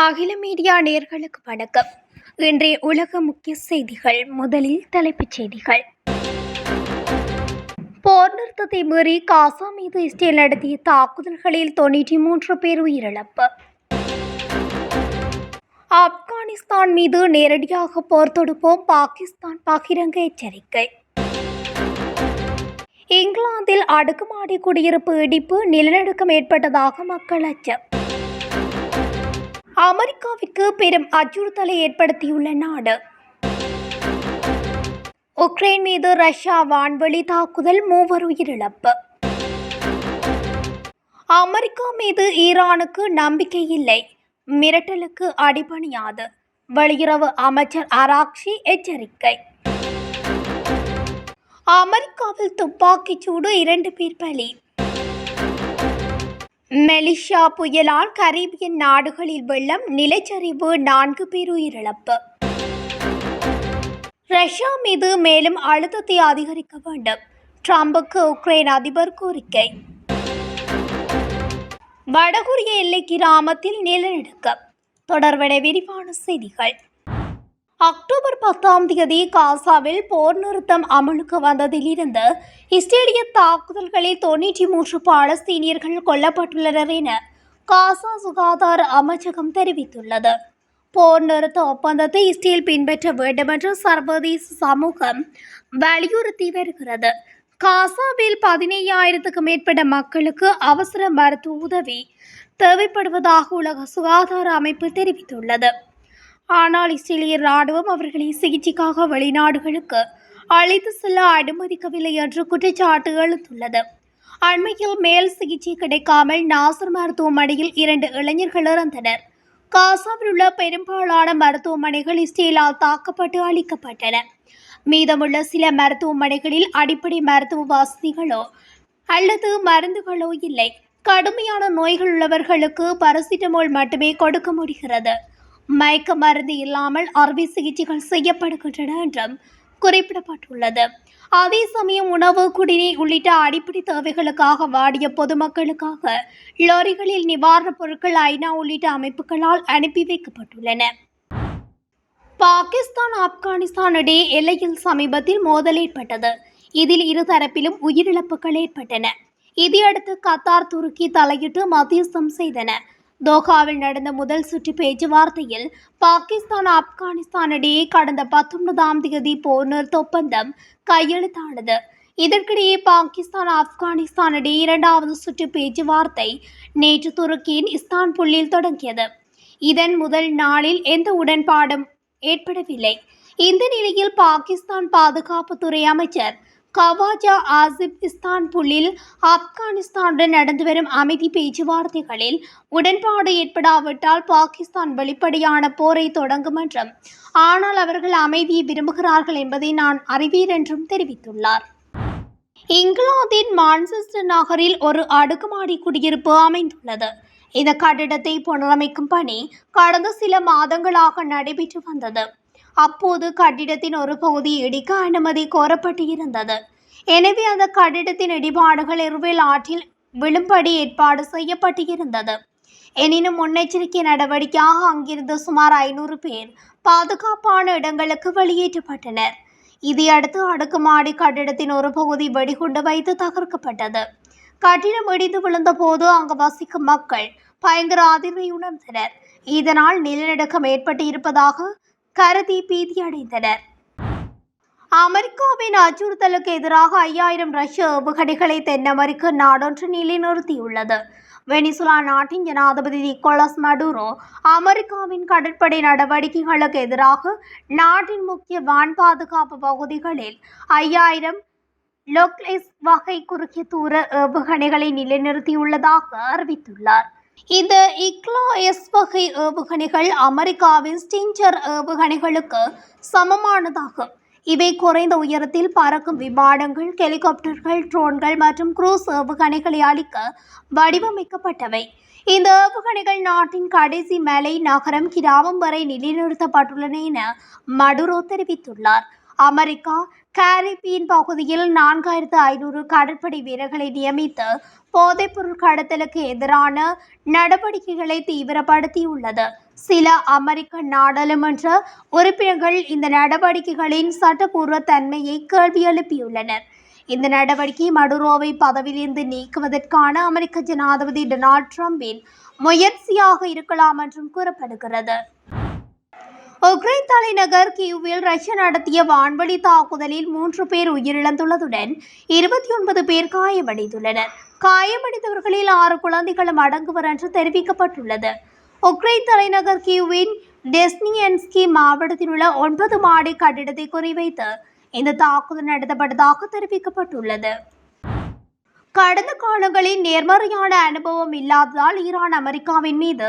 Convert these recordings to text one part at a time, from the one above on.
அகில மீடியா நேயர்களுக்கு வணக்கம். இன்றைய உலக முக்கிய செய்திகள். முதலில் தலைப்புச் செய்திகள். போர் நிறுத்தத்தை மீறி காசா மீது இஸ்ரேல் நடத்திய தாக்குதல்களில் 93 பேர் உயிரிழப்பு. ஆப்கானிஸ்தான் மீது நேரடியாக போர் தொடுப்போம், பாகிஸ்தான் பகிரங்க எச்சரிக்கை. இங்கிலாந்தில் அடுக்குமாடி குடியிருப்பு இடிப்பு, நிலநடுக்கம் ஏற்பட்டதாக மக்கள் அச்சம். அமெரிக்காவிற்கு பெரும் அச்சுறுத்தலை ஏற்படுத்தியுள்ள நாடு. உக்ரைன் மீது ரஷ்யா வான்வெளி தாக்குதல், 3 உயிரிழப்பு. அமெரிக்கா மீது ஈரானுக்கு நம்பிக்கை இல்லை, மிரட்டலுக்கு அடிபணியாது, வெளியுறவு அமைச்சர் அராக்சி எச்சரிக்கை. அமெரிக்காவில் துப்பாக்கிச் சூடு, 2 பேர் பலி. மெலிஷா புயலால் கரீபியன் நாடுகளில் வெள்ளம், நிலச்சரிவு, 4 பேர் உயிரிழப்பு. ரஷ்யா மீது மேலும் அழுத்தத்தை அதிகரிக்க வேண்டும், ட்ரம்புக்கு உக்ரைன் அதிபர் கோரிக்கை. வடகொரிய எல்லை கிராமத்தில் நிலநடுக்கம். தொடர்பட விரிவான செய்திகள். அக்டோபர் 10 காசாவில் போர் நிறுத்தம் அமலுக்கு வந்ததிலிருந்து இஸ்ரேலிய தாக்குதல்களில் 93 பாலஸ்தீனியர்கள் கொல்லப்பட்டுள்ளனர் என காசா சுகாதார அமைச்சகம் தெரிவித்துள்ளது. போர் நிறுத்த ஒப்பந்தத்தை இஸ்ரேல் பின்பற்ற வேண்டுமென்று சர்வதேச சமூகம் வலியுறுத்தி வருகிறது. காசாவில் 15,000க்கும் மேற்பட்ட மக்களுக்கு அவசர மருத்துவ உதவி தேவைப்படுவதாக உலக சுகாதார அமைப்பு தெரிவித்துள்ளது. ஆனால் இஸ்ரேலிய ராணுவம் அவர்களை சிகிச்சைக்காக வெளிநாடுகளுக்கு அழைத்து செல்ல அனுமதிக்கவில்லை என்று குற்றச்சாட்டு எழுந்துள்ளது. அண்மையில் மேல் சிகிச்சை கிடைக்காமல் நாசர் மருத்துவமனையில் 2 இளைஞர்கள் இறந்தனர். காசாவில் உள்ள பெரும்பாலான மருத்துவமனைகள் இஸ்ரேலால் தாக்கப்பட்டு அழிக்கப்பட்டன. மீதமுள்ள சில மருத்துவமனைகளில் அடிப்படை மருத்துவ வசதிகளோ அல்லது மருந்துகளோ இல்லை. கடுமையான நோய்கள் உள்ளவர்களுக்கு பாராசிட்டமால் மட்டுமே கொடுக்க முடிகிறது. மயக்க மருந்து இல்லாமல் அறுவை சிகிச்சைகள் செய்யப்படுகின்றன என்றும் குறிப்பிடப்பட்டுள்ளது. அதே சமயம் உணவு, குடிநீர் உள்ளிட்ட அடிப்படை தேவைகளுக்காக வாடிய பொதுமக்களுக்காக லாரிகளில் நிவாரணப் பொருட்கள் ஐநா உள்ளிட்ட அமைப்புகளால் அனுப்பி வைக்கப்பட்டுள்ளன. பாகிஸ்தான் ஆப்கானிஸ்தான் இடையே எல்லையில் சமீபத்தில் மோதல் ஏற்பட்டது. இதில் இரு தரப்பிலும் உயிரிழப்புகள் ஏற்பட்டன. இதையடுத்து கத்தார், துருக்கி தலையிட்டு மத்தியஸ்தம் செய்தன. தோஹாவில் நடந்த முதல் சுற்று பேச்சுவார்த்தையில் பாகிஸ்தான் ஆப்கானிஸ்தான் இடையே கடந்த 19 போர் நிறுத்த ஒப்பந்தம் கையெழுத்தானது. இதற்கிடையே பாகிஸ்தான் ஆப்கானிஸ்தான் இடையே 2வது சுற்று பேச்சுவார்த்தை நேற்று துருக்கியின் இஸ்தான்புல்லில் தொடங்கியது. இதன் முதல் நாளில் எந்த உடன்பாடும் ஏற்படவில்லை. இந்த நிலையில் பாகிஸ்தான் பாதுகாப்புத்துறை அமைச்சர் கவாஜா ஆசிப் இஸ்தான்புல்லில் ஆப்கானிஸ்தானுடன் நடந்து வரும் அமைதி பேச்சுவார்த்தைகளில் உடன்பாடு ஏற்படாவிட்டால் பாகிஸ்தான் வெளிப்படையான போரை தொடங்கும் என்றும், ஆனால் அவர்கள் அமைதியை விரும்புகிறார்கள் என்பதை நான் அறிவீர் என்றும் தெரிவித்துள்ளார். இங்கிலாந்தின் மான்செஸ்டர் நகரில் ஒரு அடுக்குமாடி குடியிருப்பு அமைந்துள்ளது. இந்த கட்டிடத்தை புனரமைக்கும் பணி கடந்த சில மாதங்களாக நடைபெற்று வந்தது. அப்போது கட்டிடத்தின் ஒரு பகுதியை இடிக்க அனுமதி கோரப்பட்டு இருந்தது. எனவே அந்த கட்டிடத்தின் இடிபாடுகள் இர்வில் ஆற்றில் விழும்படி ஏற்பாடு செய்யப்பட்டு இருந்தது. எனினும் முன்னெச்சரிக்கை நடவடிக்கையாக அங்கிருந்து சுமார் 500 பேர் பாதுகாப்பான இடங்களுக்கு வெளியேற்றப்பட்டனர். இதையடுத்து அடுக்குமாடி கட்டிடத்தின் ஒரு பகுதி வெடிகுண்டு வைத்து தகர்க்கப்பட்டது. கட்டிடம் இடிந்து விழுந்த போது அங்கு வசிக்கும் மக்கள் பயங்கர அதிர்வை உணர்ந்தனர். இதனால் நிலநடுக்கம் ஏற்பட்டு இருப்பதாக கருதி பீதியடைந்தனர். அமெரிக்காவின் அச்சுறுத்தலுக்கு எதிராக 5000 ரஷ்ய ஏவுகணைகளை தென் அமெரிக்க நாடொன்று நிலைநிறுத்தியுள்ளது. வெனிசுலா நாட்டின் ஜனாதிபதி நிக்கோலஸ் மடுரோ அமெரிக்காவின் கடற்படை நடவடிக்கைகளுக்கு எதிராக நாட்டின் முக்கிய வான் பாதுகாப்பு பகுதிகளில் 5000 லோக்லெஸ் வகை குறுகிய தூர ஏவுகணைகளை நிலைநிறுத்தியுள்ளதாக அறிவித்துள்ளார். இந்த இக்லோ-எஸ் வகை ஏவுகணைகள் அமெரிக்காவின் ஸ்டிஞ்சர் ஏவுகணைகளுக்கு சமமானதாகும். இவை குறைந்த உயரத்தில் பறக்கும் விமானங்கள், ஹெலிகாப்டர்கள், ட்ரோன்கள் மற்றும் குரூஸ் ஏவுகணைகளை அளிக்க வடிவமைக்கப்பட்டவை. இந்த ஏவுகணைகள் நாட்டின் கடைசி மலை, நகரம், கிராமம் வரை நிலைநிறுத்தப்பட்டுள்ளன என மடுரோ தெரிவித்துள்ளார். அமெரிக்கா, கரிபியன் பகுதியில் 4500 கடற்படை வீரர்களை நியமித்து போதைப்பொருள் கடத்தலுக்கு எதிரான நடவடிக்கைகளை தீவிரப்படுத்தியுள்ளது. சில அமெரிக்க நாடாளுமன்ற உறுப்பினர்கள் இந்த நடவடிக்கைகளின் சட்டப்பூர்வ தன்மையை கேள்வி எழுப்பியுள்ளனர். இந்த நடவடிக்கை மடுரோவை பதவியிலிருந்து நீக்குவதற்கான அமெரிக்க ஜனாதிபதி டொனால்ட் ட்ரம்பின் முயற்சியாக இருக்கலாம் என்றும் கூறப்படுகிறது. உக்ரைன் தலைநகர் கீவில் ரஷ்யா நடத்திய வான்வழி தாக்குதலில் 3 பேர் உயிரிழந்துள்ளதுடன் 29 பேர் காயமடைந்துள்ளனர். காயமடைந்தவர்களில் 6 குழந்தைகளும் அடங்குவர் என்று தெரிவிக்கப்பட்டுள்ளது. உக்ரைன் தலைநகர் கீவின் டெஸ்னியன்ஸ்கி மாவட்டத்தில் உள்ள 9 மாடி கட்டிடத்தை குறிவைத்து இந்த தாக்குதல் நடத்தப்பட்டதாக தெரிவிக்கப்பட்டுள்ளது. கடந்த காலங்களில் நேர்மறையான அனுபவம் இல்லாததால் ஈரான் அமெரிக்காவின் மீது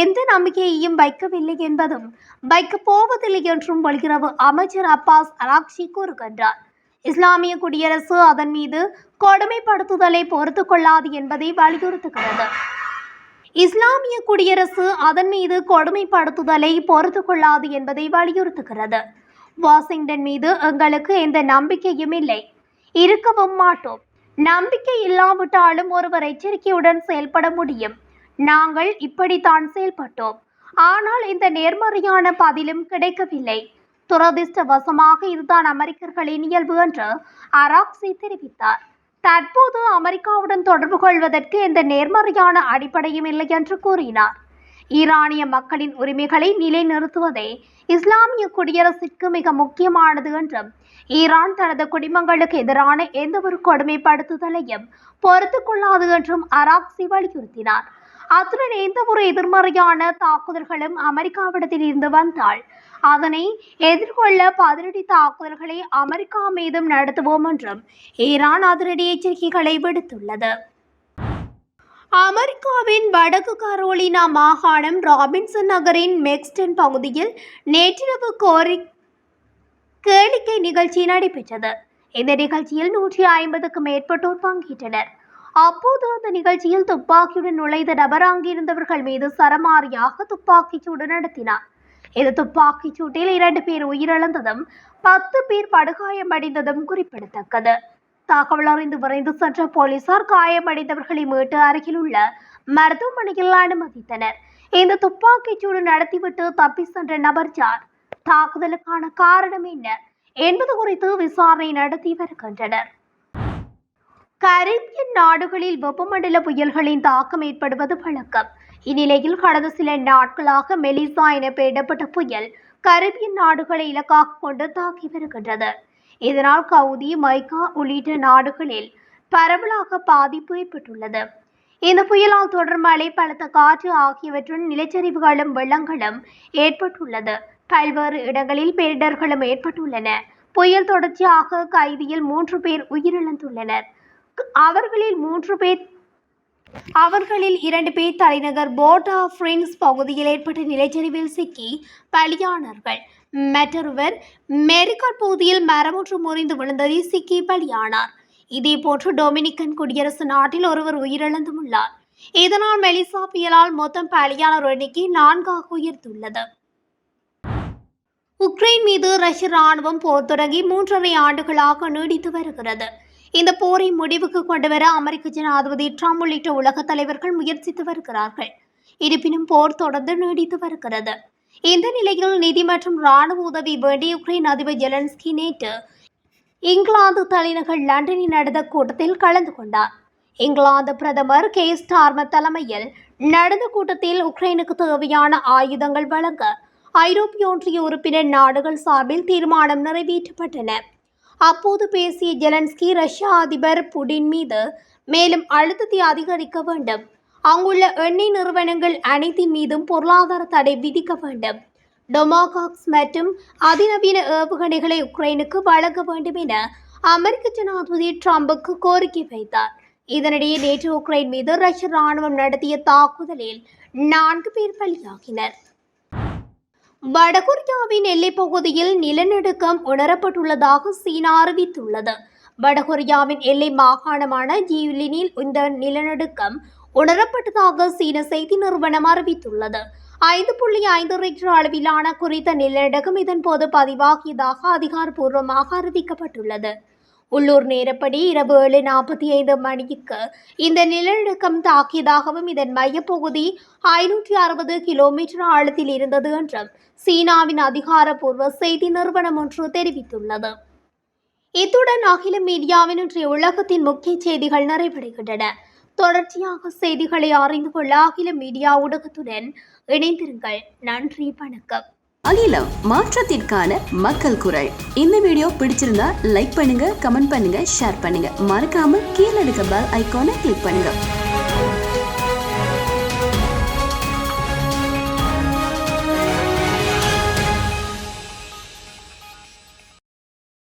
எந்த நம்பிக்கையையும் வைக்கவில்லை என்பதும் வைக்கப் போவதில்லை என்றும் வெளியுறவு அமைச்சர் அப்பாஸ் அராக்சி கூறுகின்றார். இஸ்லாமிய குடியரசு அதன் மீது கொடுமைப்படுத்துதலை பொறுத்துக் கொள்ளாது என்பதை வலியுறுத்துகிறது. இஸ்லாமிய குடியரசு அதன் மீது கொடுமைப்படுத்துதலை பொறுத்துக் கொள்ளாது என்பதை வலியுறுத்துகிறது. வாஷிங்டன் மீது எங்களுக்கு எந்த நம்பிக்கையும் இல்லை, இருக்கவும் மாட்டோம். நம்பிக்கை இல்லாவிட்டாலும் ஒருவர் எச்சரிக்கையுடன் செயல்பட முடியும். நாங்கள் இப்படித்தான் செயல்பட்டோம். ஆனால் இந்த நேர்மறையான பதிலும் கிடைக்கவில்லை. துரதிர்ஷ்டவசமாக இதுதான் அமெரிக்கர்களின் இயல்பு என்று அராக்சி தெரிவித்தார். தற்போது அமெரிக்காவுடன் தொடர்பு கொள்வதற்கு எந்த நேர்மறையான அடிப்படையும் இல்லை என்று கூறினார். ஈரானிய மக்களின் உரிமைகளை நிலைநிறுத்துவதே இஸ்லாமிய குடியரசிற்கு மிக முக்கியமானது என்றும் ஈரான் தனது குடிமக்களுக்கு எதிரான எந்த ஒரு கொடுமைப்படுத்துதலையும் பொறுத்துக் கொள்ளாது என்றும் அராக்சி வலியுறுத்தினார். அத்துடன் எந்த ஒரு எதிர்மறையான தாக்குதல்களும் அமெரிக்காவிடத்தில் இருந்து வந்தால் அதனை எதிர்கொள்ள பதிலடி தாக்குதல்களை அமெரிக்கா மீதும் நடத்துவோம் என்றும் ஈரான் அதிரடி எச்சரிக்கைகளை விடுத்துள்ளது. அமெரிக்காவின் வடக்கு கரோலினா மாகாணம் ராபின்சன் நகரின் மெக்ஸ்டன் பகுதியில் நேற்றிரவு கேளிக்கை நிகழ்ச்சி நடைபெற்றது. இந்த நிகழ்ச்சியில் 150க்கும் மேற்பட்டோர் பங்கேற்றனர். அப்போது அந்த நிகழ்ச்சியில் துப்பாக்கியுடன் நுழைந்த நபர் அங்கிருந்தவர்கள் மீது சரமாரியாக துப்பாக்கிச் சூடு நடத்தினார். இந்த துப்பாக்கிச் சூட்டில் 2 பேர் உயிரிழந்ததும் 10 பேர் படுகாயமடைந்ததும் குறிப்பிடத்தக்கது. தகவல் அறிந்து விரைந்து சென்ற போலீசார் காயமடைந்தவர்களை மீட்டு அருகில் உள்ள மருத்துவமனையில் அனுமதித்தனர். இந்த துப்பாக்கிச் சூடு நடத்திவிட்டு தப்பி சென்ற நபர் யார், தாக்குதலுக்கான காரணம் என்ன என்பது குறித்து விசாரணை நடத்தி வருகின்றனர். கரீபியன் நாடுகளில் வெப்பமண்டல புயல்களின் தாக்கம் ஏற்படுவது வழக்கம். இந்நிலையில் கடந்த சில நாட்களாக மெலிசா என பெயரிடப்பட்ட புயல் கரீபியன் நாடுகளை இலக்காக கொண்டு தாக்கி வருகின்றது. இதனால் கவுதி, மைக்கா உள்ளிட்ட நாடுகளில் பரவலாக பாதிப்பு ஏற்பட்டுள்ளது. இந்த புயலால் தொடர் மழை, பலத்த காற்று ஆகியவற்றுடன் நிலச்சரிவுகளும் வெள்ளங்களும் ஏற்பட்டுள்ளது. பல்வேறு இடங்களில் பேரிடர்களும் ஏற்பட்டுள்ளன. புயல் தொடர்ச்சியாக கைதியில் 3 பேர் உயிரிழந்துள்ளனர். அவர்களில் 2 பேர் தலைநகர் போர்ட் ஆஃப் பிரின்ஸ் பகுதியில் ஏற்பட்ட நிலச்சரிவில் சிக்கி பலியானார்கள். மற்றொருவர் மெரிகாட் பகுதியில் மரமொன்று முறிந்து விழுந்ததில் சிக்கி பலியானார். இதேபோன்று டொமினிக்கன் குடியரசு நாட்டில் ஒருவர் உயிரிழந்துள்ளார். இதனால் மெலிசா புயலால் மொத்தம் பலியானோர் எண்ணிக்கை 4ஆக உயர்ந்துள்ளது. உக்ரைன் மீது ரஷ்ய ராணுவம் போர் தொடங்கி 3.5 ஆண்டுகளாக நீடித்து வருகிறது. இந்த போரை முடிவுக்கு கொண்டுவர அமெரிக்க ஜனாதிபதி ட்ரம்ப் உள்ளிட்ட உலக தலைவர்கள் முயற்சித்து வருகிறார்கள். இருப்பினும் போர் தொடர்ந்து நீடித்து வருகிறது. இந்த நிலையில் நிதி மற்றும் ராணுவ உதவி வேண்டிய உக்ரைன் அதிபர் ஜெலன்ஸ்கி நேற்று இங்கிலாந்து தலைநகர் லண்டனில் நடந்த கூட்டத்தில் கலந்து கொண்டார். இங்கிலாந்து பிரதமர் கீர் ஸ்டார்மர் தலைமையில் நடந்த கூட்டத்தில் உக்ரைனுக்கு தேவையான ஆயுதங்கள் வழங்க ஐரோப்பிய ஒன்றிய உறுப்பினர் நாடுகள் சார்பில் தீர்மானம் நிறைவேற்றப்பட்டன. அப்போது பேசிய ஜெலன்ஸ்கி ரஷ்ய அதிபர் புடின் மீது மேலும் அழுத்தத்தை அதிகரிக்க வேண்டும், அங்குள்ள எண்ணெய் நிறுவனங்கள் அனைத்தின் மீதும் பொருளாதார தடை விதிக்க வேண்டும், டொமாகாக்ஸ் மற்றும் அதிநவீன ஏவுகணைகளை உக்ரைனுக்கு வழங்க வேண்டும் என அமெரிக்க ஜனாதிபதி ட்ரம்புக்கு கோரிக்கை வைத்தார். இதனிடையே நேற்று உக்ரைன் மீது ரஷ்ய ராணுவம் நடத்திய தாக்குதலில் 4 பேர் பலியாகினர். வடகொரியாவின் எல்லைப் பகுதியில் நிலநடுக்கம் உணரப்பட்டுள்ளதாக சீனா அறிவித்துள்ளது. வடகொரியாவின் எல்லை மாகாணமான ஜியூலினில் இந்த நிலநடுக்கம் உணரப்பட்டதாக சீன செய்தி நிறுவனம் அறிவித்துள்ளது. 5.5 ரிக்டர் அளவிலான குறித்த நிலநடுக்கம் இதன்போது பதிவாகியதாக அதிகாரப்பூர்வமாக அறிவிக்கப்பட்டுள்ளது. உள்ளூர் நேரப்படி இரவு 7:45 மணிக்கு இந்த நிலநடுக்கம் தாக்கியதாகவும் இதன் மையப்பகுதி 560 கிலோமீட்டர் ஆழத்தில் இருந்தது என்றும் சீனாவின் அதிகாரப்பூர்வ செய்தி நிறுவனம் ஒன்று தெரிவித்துள்ளது. இத்துடன் அகில மீடியாவின் இன்றைய உலகத்தின் முக்கிய செய்திகள் நிறைவடைகின்றன. தொடர்ச்சியாக செய்திகளை அறிந்து கொள்ள அகில மீடியா ஊடகத்துடன் இணைந்திருங்கள். நன்றி, வணக்கம். அகிலம், மாற்றத்திற்கான மக்கள் குரல். இந்த வீடியோ பிடிச்சிருந்தா லைக் பண்ணுங்க, கமெண்ட் பண்ணுங்க, ஷேர் பண்ணுங்க. மறக்காம கீழே இருக்க பெல் ஐகானை கிளிக் பண்ணுங்க.